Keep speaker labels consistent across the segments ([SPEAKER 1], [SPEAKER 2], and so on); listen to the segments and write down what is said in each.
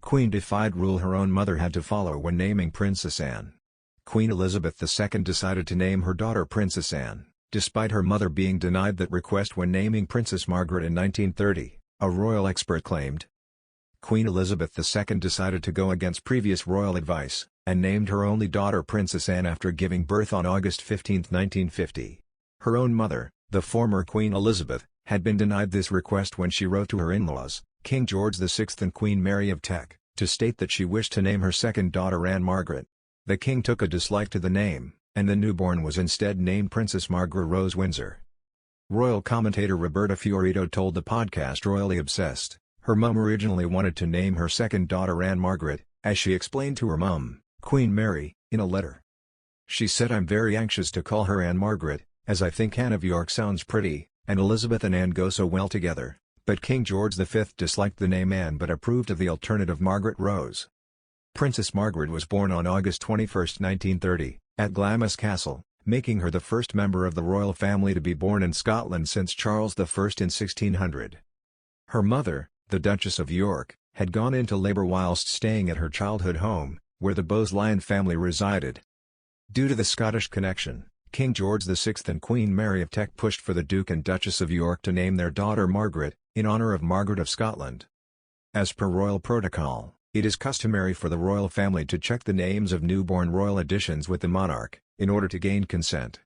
[SPEAKER 1] Queen Defied rule her own mother had to follow when naming Princess Anne. Queen Elizabeth II decided to name her daughter Princess Anne, despite her mother being denied that request when naming Princess Margaret in 1930, a royal expert claimed. Queen Elizabeth II decided to go against previous royal advice, and named her only daughter Princess Anne after giving birth on August 15, 1950. Her own mother, the former Queen Elizabeth, had been denied this request when she wrote to her in-laws, King George VI and Queen Mary of Teck, to state that she wished to name her second daughter Anne Margaret. The king took a dislike to the name, and the newborn was instead named Princess Margaret Rose Windsor. Royal commentator Roberta Fiorito told the podcast Royally Obsessed, her mum originally wanted to name her second daughter Anne Margaret, as she explained to her mum, Queen Mary, in a letter. She said, "I'm very anxious to call her Anne Margaret, as I think Anne of York sounds pretty, and Elizabeth and Anne go so well together," but King George V disliked the name Anne but approved of the alternative Margaret Rose. Princess Margaret was born on August 21, 1930, at Glamis Castle, making her the first member of the royal family to be born in Scotland since Charles I in 1600. Her mother, the Duchess of York, had gone into labour whilst staying at her childhood home, where the Bowes-Lyon family resided. Due to the Scottish connection, King George VI and Queen Mary of Teck pushed for the Duke and Duchess of York to name their daughter Margaret, in honour of Margaret of Scotland. As per royal protocol, it is customary for the royal family to check the names of newborn royal additions with the monarch, in order to gain consent.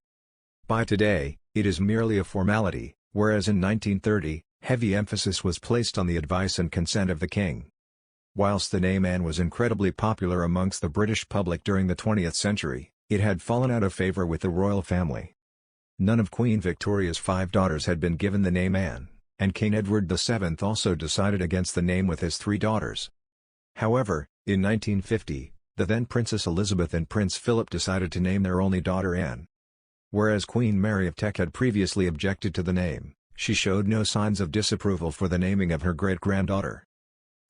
[SPEAKER 1] By today, it is merely a formality, whereas in 1930, heavy emphasis was placed on the advice and consent of the king. Whilst the name Anne was incredibly popular amongst the British public during the 20th century, it had fallen out of favour with the royal family. None of Queen Victoria's 5 daughters had been given the name Anne, and King Edward VII also decided against the name with his 3 daughters. However, in 1950, the then Princess Elizabeth and Prince Philip decided to name their only daughter Anne. Whereas Queen Mary of Teck had previously objected to the name, she showed no signs of disapproval for the naming of her great-granddaughter.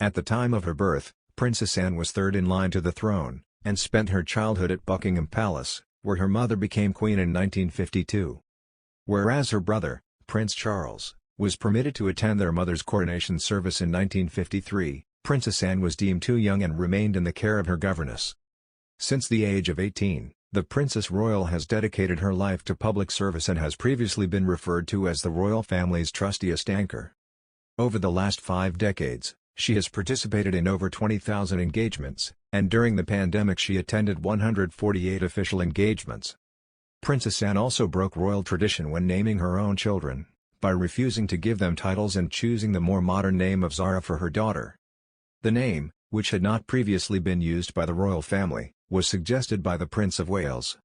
[SPEAKER 1] At the time of her birth, Princess Anne was third in line to the throne, and spent her childhood at Buckingham Palace, where her mother became queen in 1952. Whereas her brother, Prince Charles, was permitted to attend their mother's coronation service in 1953, Princess Anne was deemed too young and remained in the care of her governess. Since the age of 18, the Princess Royal has dedicated her life to public service and has previously been referred to as the royal family's trustiest anchor. Over the last 5 decades, she has participated in over 20,000 engagements, and during the pandemic she attended 148 official engagements. Princess Anne also broke royal tradition when naming her own children, by refusing to give them titles and choosing the more modern name of Zara for her daughter. The name, which had not previously been used by the royal family, was suggested by the Prince of Wales,